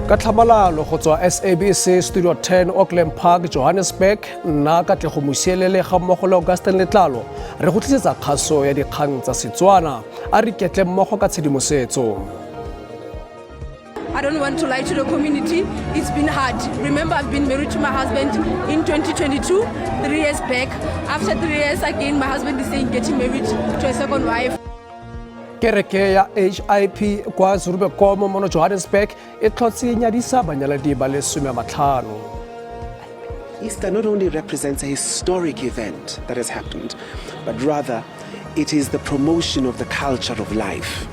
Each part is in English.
Ka tlhamalalo go tswa SABC Studio 10 Auckland Park, Johannesburg, nna Katlego Musielele ga mmogo le Augustine Letlalo re go tlisetsa kgaso ya dikgang tsa Setswana a re ketle mmogo ka tshedimosetso. I don't want to lie to the community. It's been hard. Remember, I've been married to my husband in 2022, 3 years back. After 3 years again, my husband is saying getting married to a second wife. Kereke ya HIP kwa Zurubeko mo Johannesburg e tlhotse nyadisa banyaladi ba le 15. Easter not only represents a historic event that has happened, but rather it is the promotion of the culture of life.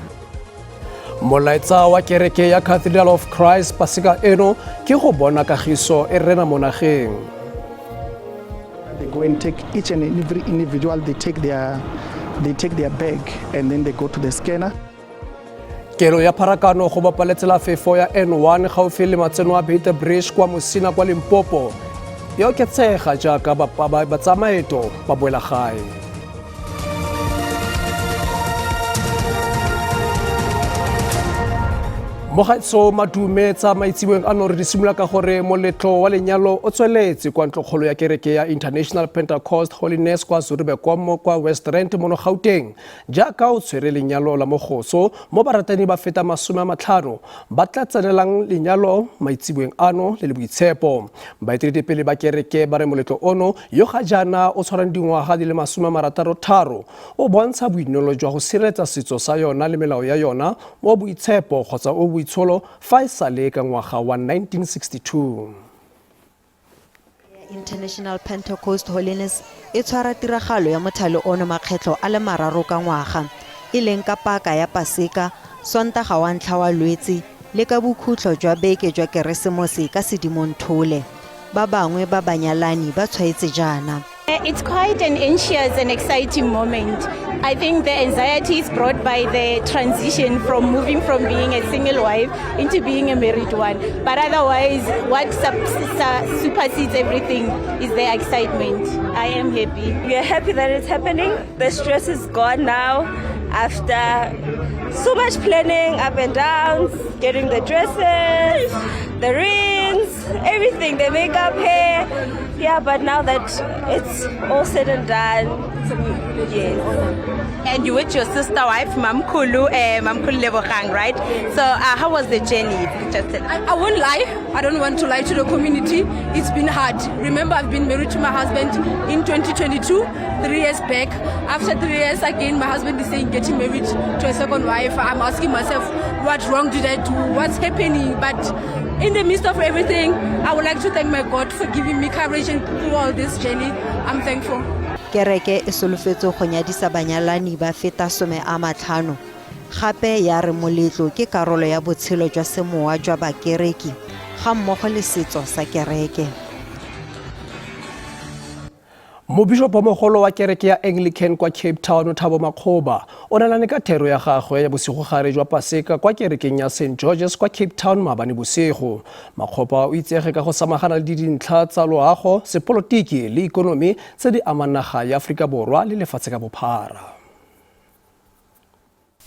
Molaetsa wa kereke ya Cathedral of Christ Pasika eno ke go bona kagiso e rena mo nageng. They go and take each and every individual, they take their bag and then they go to the scanner. Kelo ya pharakano go bapaletsela fefo ya N1 gaufi le matseno a Beit Bridge kwa Mosina kwa Limpopo yo oketsega jaaka batsamaeto ba boela gae. Mogaetso madume tsa maitsiweng ano re di simolola ka gore moletlo wa lenyalo o tsweletse kwa ntlokgolo ya kereke ya International Pentecost Holiness kwa Zurubeko kwa West Rand mo Gauteng jaaka o tshwere lenyalo la mogoso mo baratani ba feta 50 ba tla tsenelang lenyalo maitsiweng ano le boitshepo. Baeteledipele ba kereke ba re moletlo ono yo ga jana o tshwarang dingwaga di le 63 o bontsha boinelo jwa go sireletsa setso sa yona le melao ya yona mo boitshepo kgotsa o boitsholo fa e sale ka ngwaga wa 1962. International Pentecost Holiness e tshwara tiragalo ya mothale ono makgetlo a le 3 ka ngwaga e leng ka paka ya Pasika, Sontaga wa ntlha wa Lwetse le ka bokhutlo jwa beke jwa Keresemose ka Sedimonthole. Ba bangwe ba banyalani ba tshwaetse jana. It's quite an anxious and exciting moment. I think the anxiety is brought by the transition from moving from being a single wife into being a married one. But otherwise, what supersedes everything is the excitement. I am happy. We are happy that it's happening. The stress is gone now after so much planning, up and downs, getting the dresses, the rings, everything, the makeup, hair. Yeah, but now that it's all said and done, yes. And you with your sister wife, Mamkulu Lebogang, right? So how was the journey? I won't lie. I don't want to lie to the community. It's been hard. Remember, I've been married to my husband in 2022, 3 years back. After 3 years again, my husband is saying getting married to a second wife. I'm asking myself, what wrong did I do? What's happening? But in the midst of everything, I would like to thank my God for giving me courage and through all this journey. I'm thankful. Kereke e solofetse go nyadisa banyalani ba feta 50. Gape ya re moletlo ke karolo ya botshelo jwa semowa jwa bakereki ga mmogo le setso sa kereke. Mobishopo mogolo wa kereke ya Anglican kwa Cape Town Thabo Makgoba o nalane ka thero ya gagwe ya bosigogare jwa Paseka kwa kerekeng ya St George's kwa Cape Town maabane bosigo. Makgoba o itsege ka go samagana le dintlha tsa loago, sepolotiki le ikonomi tse di amanaga ya Aforika Borwa le lefatshe ka bophara.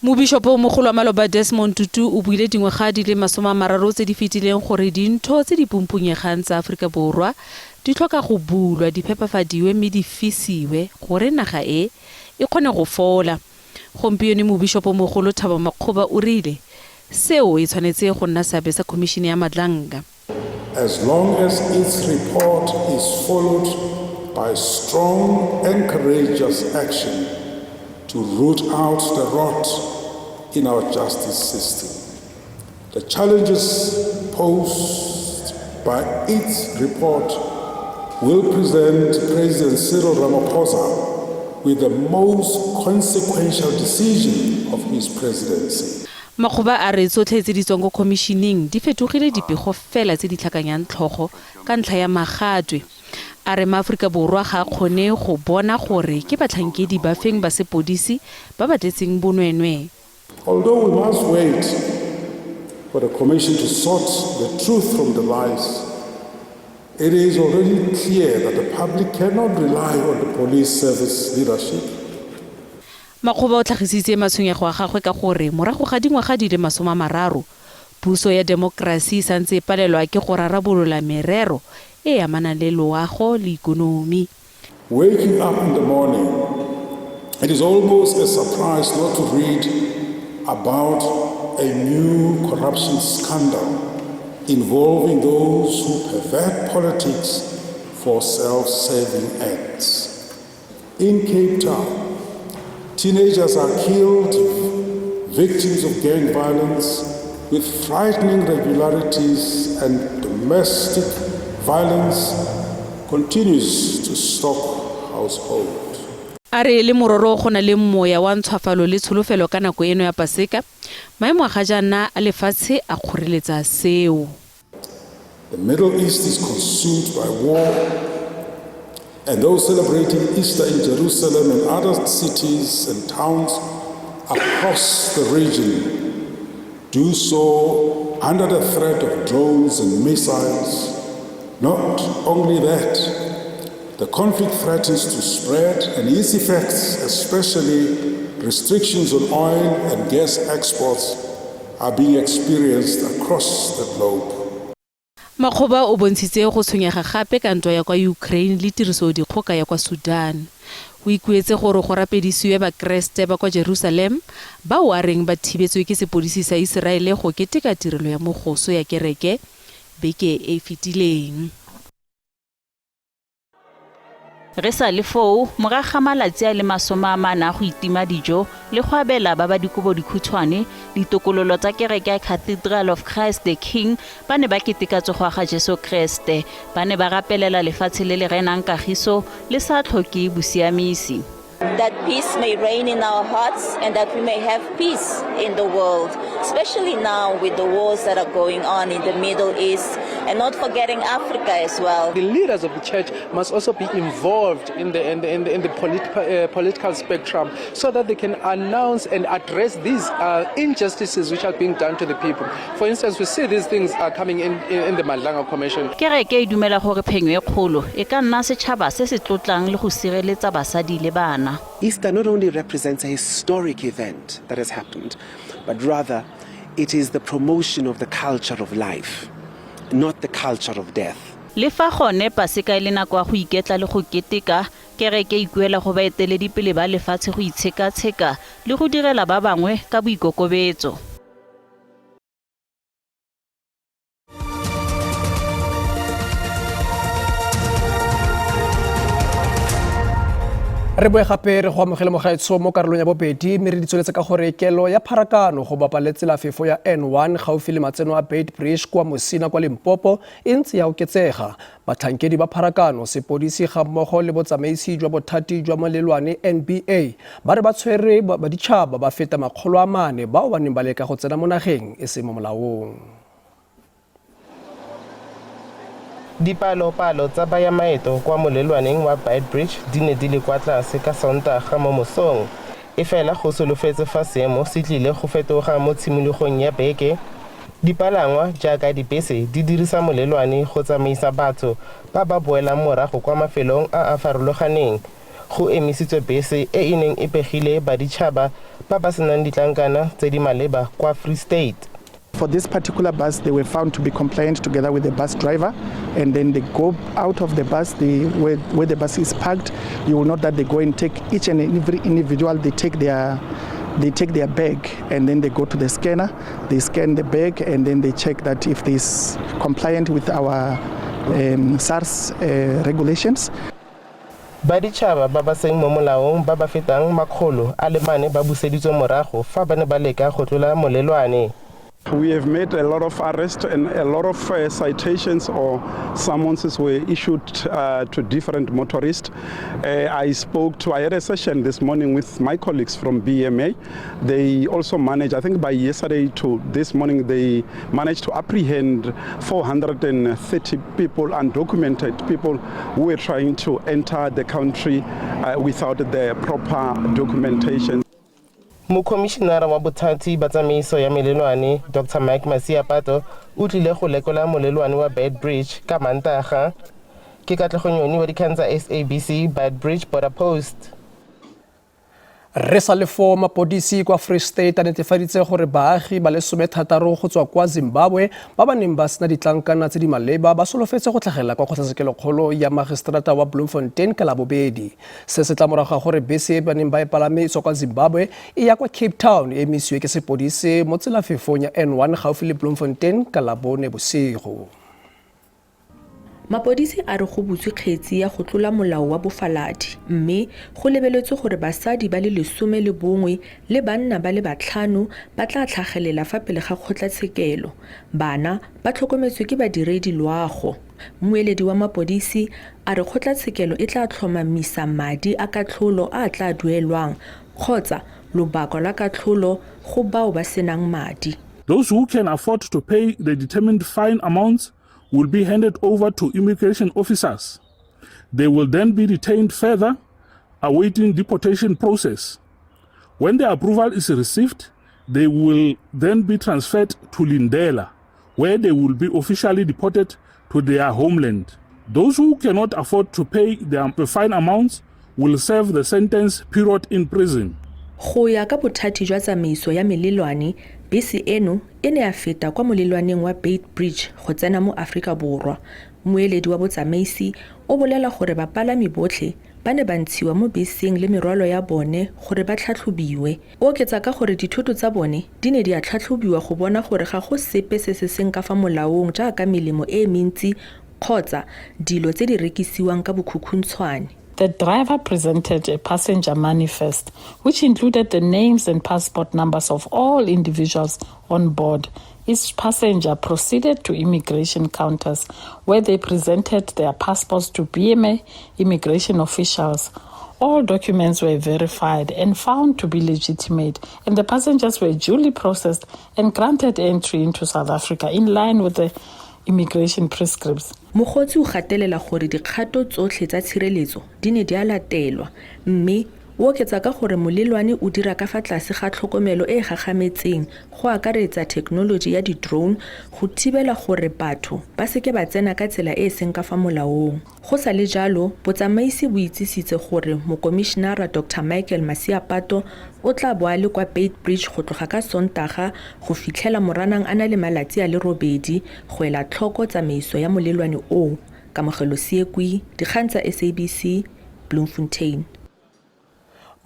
Mobishopo mogolo wa Maloba Desmond Tutu o buile dingwaga di le 30 tse di fetileng gore dintho tse di pumpungyegang tsa Aforika Borwa di tlhoka go bulwa, di phepafadiwe mme di fisiwe gore naga e kgone go fola. Gompieno mobishopo mogolo Thabo Makgoba o rile seo e tshwanetse go nna seabe sa komishene ya Madlanka. As long as its report is followed by strong and courageous action to root out the rot in our justice system. The challenges posed by its report will present President Cyril Ramaphosa with the most consequential decision of his presidency. Makgoba a re tsotlhe tse di tswang go komishineng di fetogile dipego fela tse di tlhakanyang tlhogo ka ntlha ya magatwe. A re maAforika Borwa ga kgone go bona gore ke batlhankedi ba feng ba sepodisi ba ba tletseng bonwenwe. Although we must wait for the commission to sort the truth from the lies, it is already clear that the public cannot rely on the police service leadership. Makgoba o tlhagisitse matshwenyego a gagwe ka gore morago ga dingwaga di le 30 puso ya demokrasi santse palelwa ke go rarabolola merero e amanang le loago le ikonomi. Waking up in the morning, it is almost a surprise not to read about a new corruption scandal involving those who pervert politics for self-serving ends. In Cape Town, teenagers are killed, victims of gang violence, with frightening regularities, and domestic violence continues to stalk households. A re le mororo go na le moya wa ntshwafalo le tsholofelo ka nako eno ya Paseka, maemo a ga jaana a lefatshe a kgoreletsa seo. The Middle East is consumed by war, and those celebrating Easter in Jerusalem and other cities and towns across the region do so under the threat of drones and missiles. Not only that, the conflict threatens to spread, and its effects, especially restrictions on oil and gas exports, are being experienced across the globe. Makgoba o bontshitse go tshwenyega gape ka ntwa ya kwa Ukraine le tirisodikgoka ya kwa Sudan. O ikuetse gore go rapedisiwe bakreste ba kwa Jerusalem bao a reng ba thibetswe ke sepodisi sa Iseraele go keteka tirelo ya mogoso ya kereke beke e fetileng. Re sa le foo moraga malatsi a le 40 go itima dijo le go abela ba ba dikobo dikhutshwane ditokololo tsa kereke ya Cathedral of Christ the King ba ne ba keteka tsogo ga Jesu Kriste ba ne ba rapelela lefatshe le le renang kagiso le sa tlhoke bosiamisi. That peace may reign in our hearts and that we may have peace in the world, especially now with the wars that are going on in the Middle East, and not forgetting Africa as well. The leaders of the church must also be involved in the political spectrum so that they can announce and address these injustices which are being done to the people. For instance, we see these things are coming in the Madlanga Commission. Kereke e dumela gore phenyo e kgolo e ka nna setšhaba se se tlotlang le go sireletsa basadi le bana. Easter not only represents a historic event that has happened, but rather it is the promotion of the culture of life, not the culture of death. Le fa gone Paseka e le nako ya go iketla le go keteka, kereke ikuela go baeteledipele ba lefatshe go itsheka-tsheka le go direla ba bangwe ka boikokobetso. Re boe gape re go amogela mogaetsho mo karolong ya bobedi mme re di tsweletse ka gore kelo ya pharakano go bapa le tselafefo ya N1 gaufi le matseno a Beitbridge kwa Mosina kwa Limpopo e ntse ya oketsega. Batlhankedi ba pharakano sepodisi ga mmogo le botsamaisi jwa bothati jwa molelwane NBA ba re ba tshwere baditšhaba ba feta 400 bao ba neng ba leka go tsena mo nageng e se mo molaong. Dipalo-palo tsa baya maeto kwa molelwaneng wa Beitbridge di ne di le kwa tlase ka Sontaga mo mosong. E fela go solofetse fa seemo se tlile go fetoga mo tshimologong ya beke. Dipalangwa jaaka dibese di dirisa molelwane go tsamaisa batho ba ba boelang morago kwa mafelong a farologaneng. Go emisitswe bese e neng e pegile baditšhaba ba ba senang ditlankana tse di maleba kwa Free State. For this particular bus, they were found to be compliant together with the bus driver, and then they go out of the bus, where the bus is parked. You will note that they go and take each and every individual, they take their bag, and then they go to the scanner, they scan the bag, and then they check that if it's compliant with our SARS regulations. Baditšhaba ba ba seng mo molaong ba ba fetang 400 ba buseditswe morago fa ba ne ba leka go tlola molelwane. We have made a lot of arrests and a lot of citations or summonses were issued to different motorists. I had a session this morning with my colleagues from BMA. They also managed, I think by yesterday to this morning, they managed to apprehend 430 people, undocumented people who were trying to enter the country without the proper documentation. Mokomishenara wa bothati ba tsamaiso ya melelwane Dr. Mike Masiapato o tlile go lekola molelwane wa Beitbridge ka Mantaga. Ke Katlego Nyoni wa dikgang tsa SABC Beitbridge Border Post. Re sa le fo mapodisi kwa Free State a netefaditse gore baagi ba le 16 go tswa kwa Zimbabwe ba ba neng ba sena ditlankana tse di maleba ba solofetse go tlhagela kwa kgotlatshekelokgolo ya magistrata wa Bloemfontein ka Labobedi. Se se tla morago ga gore bese ba neng ba e palame tswa kwa Zimbabwe e ya kwa Cape Town e emisiwe ke sepodisi mo tselafefong ya N1 gaufi le Bloemfontein ka Labone bosigo. Mapodisi a re go butswe kgetsi ya go tlola molao wa bofaladi mme go lebeletswe gore basadi ba le 11 le banna ba le 5 ba tla tlhagelela fa pele ga kgotlatshekelo. Bana ba tlhokometswe ke badiredi loago. Mmueledi wa mapodisi a re kgotlatshekelo e tla tlhomamisa madi a katlholo a tla duelwang kgotsa lobako la katlholo go bao ba senang madi. Those who can afford to pay the determined fine amounts will be handed over to immigration officers. They will then be detained further, awaiting deportation process. When the approval is received, they will then be transferred to Lindela, where they will be officially deported to their homeland. Those who cannot afford to pay the fine amounts will serve the sentence period in prison. Go ya ka bothati jwa tsamaiso ya melelwane, bese eno e ne ya feta kwa molelwaneng wa Beitbridge go tsena mo Afrika Borwa. Moeledi wa botsamaisi o bolela gore bapalami botlhe ba ne ba ntshiwa mo beseng le merwalo ya bone gore ba tlhatlhobiwe. O oketsa ka gore dithoto tsa bone di ne di a tlhatlhobiwa go bona gore ga go sepe se se seng ka fa molaong jaaka melemo e mentsi kgotsa dilo tse di rekisiwang ka bokhukhuntshwane. The driver presented a passenger manifest, which included the names and passport numbers of all individuals on board. Each passenger proceeded to immigration counters, where they presented their passports to BMA immigration officials. All documents were verified and found to be legitimate, and the passengers were duly processed and granted entry into South Africa in line with the immigration prescripts. Mogotsi o gatelela gore dikgato tsotlhe tsa tshireletso di ne di a latelwa mme o oketsa ka gore molelwane o dira ka fa tlase ga tlhokomelo e gagametseng go akaretsa technology ya di-drone go thibela gore batho ba seke ba tsena ka tsela e seng ka fa molaong. Go sa le jalo, botsamaisi bo itsisitse gore mokomishenara Dr. Michael Masiapato o tla boa le kwa Beitbridge go tloga ka Sontaga go fitlhela Moranang a na le malatsi a le 8 go ela tlhoko tsamaiso ya molelwane o. Kamogelo Siekwi, dikgang tsa SABC, Bloemfontein.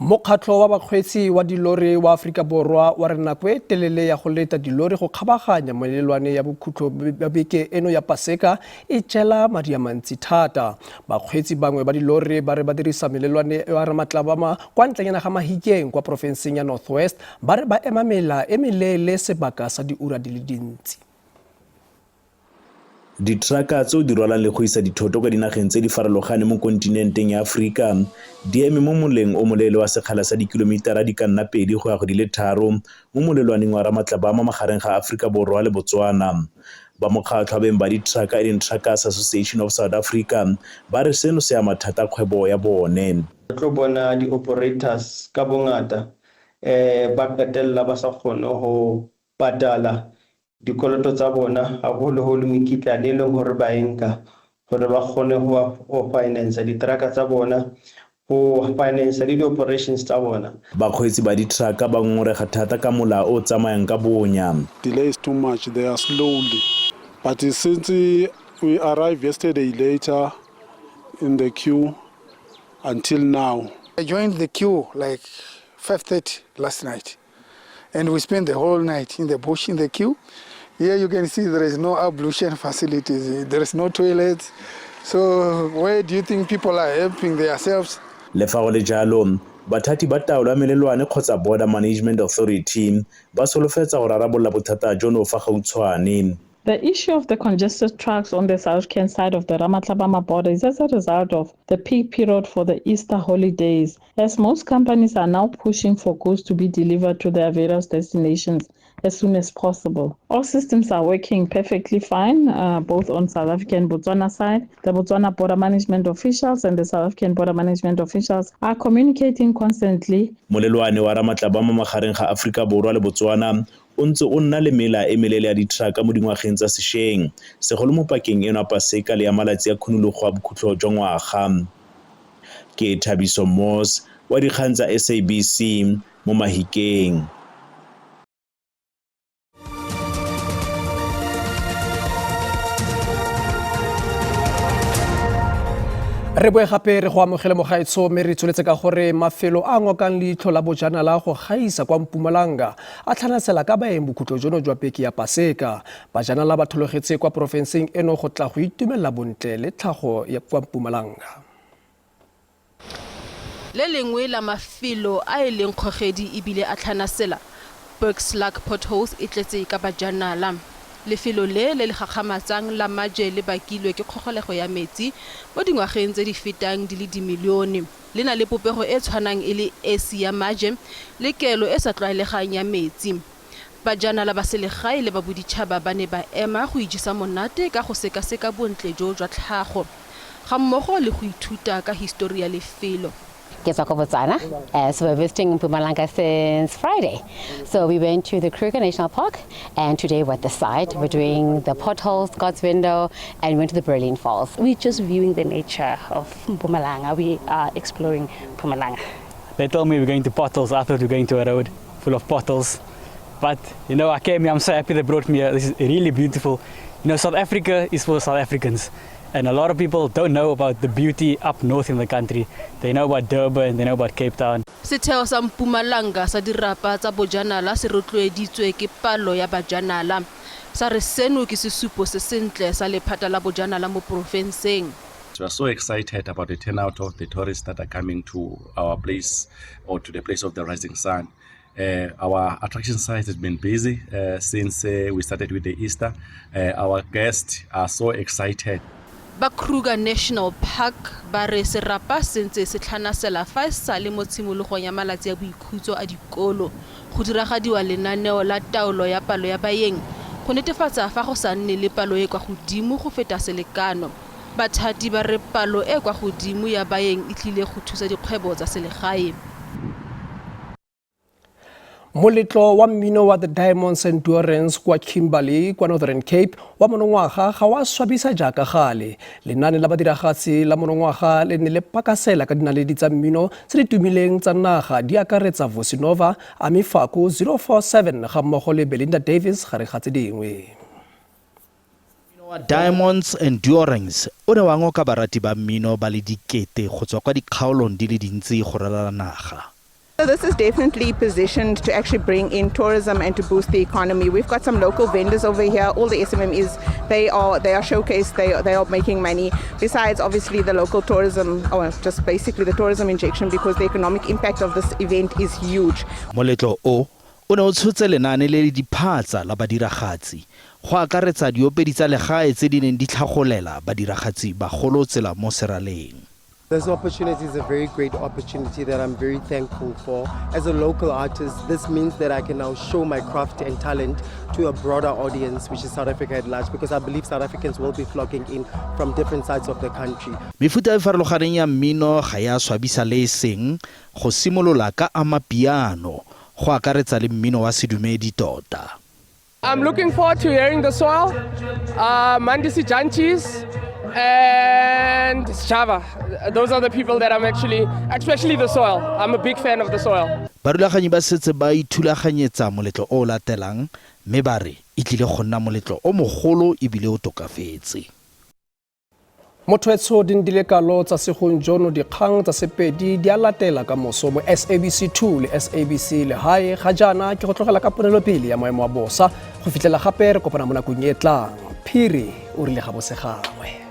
Mokgatlho wa bakgweetsi wa dilori wa Afrika Borwa wa re nako e telele ya go leta dilori go kgabaganya molelwane ya bokhutlo ba beke eno ya Paseka e tšela madi a mantsi thata. Bakgweetsi bangwe ba dilori ba re ba dirisa melelwane ya Ramatlabama kwa ntlenyana ga Mahikeng kwa profenseng ya North West ba re ba ema mela e melele sebaka sa diura di le dintsi. Ditraka tseo di rwalang le go isa dithoto ka dinageng tse di farologane mo kontinenteng ya Afrika di eme mo moleng o moleele wa sekgala sa dikilomitara di ka nna 2 go ya go di le 3 mo molelwaneng wa Ramatlabama magareng ga Afrika Borwa le Botswana. Ba mokgatlho wa beng ba ditraka e Truckers Association of South Africa ba re seno se ama thata kgwebo ya bone. Tlo bona di-operators ka bongata ba qetella ba sa kgone ho patala dikoloto tsa bona haholoholo mekitlane e leng hore ba enka gore ba kgone ho finance ditraka tsa bona ho finance le di-operations tsa bona. Bakgweetsi ba ditraka ba ngorega thata ka mola o tsamayang ka bonya. Delay is too much, they are slowly. But since we arrived yesterday later in the queue until now. I joined the queue like 5:30 last night. And we spent the whole night in the bush in the queue. Here you can see there is no ablution facilities, there is no toilets. So where do you think people are helping themselves? Le fa go le jalo, bathati ba taolo ya melelwane kgotsa Border Management Authority ba solofetsa go rarabolla bothata jono fa gautshwane. The issue of the congested trucks on the South African side of the Ramatlabama border is as a result of the peak period for the Easter holidays, as most companies are now pushing for goods to be delivered to their various destinations as soon as possible. All systems are working perfectly fine, both on South African Botswana side. The Botswana Border Management officials and the South African Border Management officials are communicating constantly. Molelwane wa Ramatlabama magareng ga Afrika Borwa le Botswana o ntse o nna le mela e melele ya ditraka mo dingwageng tsa sešweng segolo mo pakeng eno ya Paseka le ya malatsi a khunologo a bokhutlo jwa ngwaga. Ke Thabiso Moss, wa dikgang tsa SABC mo Mahikeng. Re boe gape re go amogele mogaetsho mme re tsholetse ka gore mafelo a ngokang leitlho la bojanala go gaisa kwa Mpumalanga a tlhanasela ka baeng bokhutlo jono jwa peki ya Paseka. Bajanala ba thologetse kwa porofenseng eno go tla go itumela bontle le tlhago ya kwa Mpumalanga. Le lengwe la mafelo a e leng kgogedi ebile a tlhanasela Bergslack potholes e tletse ka bajanala. Lefelo le gagamatsang la maje le bakilwe ke kgogolego ya metsi mo dingwageng tse di fetang di le dimilione. Le na le popego e tshwanang e le esi ya maje le kelo e sa tlwaelegang ya metsi. Bajanala ba selegae le ba boditšhaba ba ne ba ema go ijisa monate ka go sekaseka bontle jo jwa tlhago ga mmogo le go ithuta ka histori ya lefelo. So we're visiting Mpumalanga since Friday. So we went to the Kruger National Park, and today we're at the site. We're doing the potholes, God's Window, and we went to the Berlin Falls. We're just viewing the nature of Mpumalanga. We are exploring Mpumalanga. They told me we're going to potholes. I thought we were going to a road full of potholes. But, you know, I came here. I'm so happy they brought me here. This is really beautiful. You know, South Africa is for South Africans. And a lot of people don't know about the beauty up north in the country. They know about Durban, they know about Cape Town. Setheo sa Mpumalanga sa dirapa tsa bojanala se rotloeditswe ke palo ya bajanala. Sa re seno ke sesupo se sentle sa lephata la bojanala mo porofenseng. We are so excited about the turnout of the tourists that are coming to our place or to the place of the rising sun. Our attraction site has been busy since we started with the Easter. Our guests are so excited. Ba Kruger National Park ba re serapa sentse se tlhanasela fa sa le mo tshimologong ya malatsi a boikhutso a dikolo go diragadiwa lenaneo la taolo ya palo ya baeng go netefatsa fa go sa nne le palo e kwa godimo go feta selekano. Bathati ba re palo e kwa godimo ya baeng e tlile go thusa dikgwebo tsa selegae. Moletlo wa mmino wa The Diamonds Endurance kwa Kimberley kwa Northern Cape wa monongwaga ga wa swabisa jaaka gale. Lenane la badiragatsi la monongwaga le ne le pakasela ka dinaledi tsa mmino tse di tumileng tsa naga di akaretsa Vosinova, Amifako 047 ga mmogo le Belinda Davis gare ga tse dingwe. Diamonds Endurance o ne wa ngoka barati ba mmino ba le dikete go tswa kwa dikgaolong di le dintsi go ralala naga. So this is definitely positioned to actually bring in tourism and to boost the economy. We've got some local vendors over here. All the SMMEs, they are showcased. They are making money. Besides, obviously, the local tourism, or just basically the tourism injection, because the economic impact of this event is huge. Moletlo o ne o tshotse lenane le le diphatsa la badiragatsi go akaretsa diopedi tsa legae tse di neng di tlhagolela badiragatsi ba golo tsela mo seraleng. This opportunity is a very great opportunity that I'm very thankful for. As a local artist, this means that I can now show my craft and talent to a broader audience, which is South Africa at large, because I believe South Africans will be flocking in from different sides of the country. Mefuta e farologaneng ya mmino ga ya swabisa le seng go simolola ka amapiano go akaretsa le mmino wa sedumedi tota. I'm looking forward to hearing the soil, Mandisi Janchis, and Shava. Those are the people that I'm especially the soil. I'm a big fan of the soil. Barulaganyi ba setse ba ithulaganyetsa moletlo o latelang mme ba re e tlile go nna moletlo o mogolo ebile o tokafetse. Mothoetso dindile kalo tsa segong jono dikgang tsa sepedi di a latela ka moso mo SABC2 le SABC le hae ga jana ke go tlogela ka ponelopele ya maemo a bosa go fitlela gape re kopana mo nakong e tlang. Phiri o rile ga bosegangwe.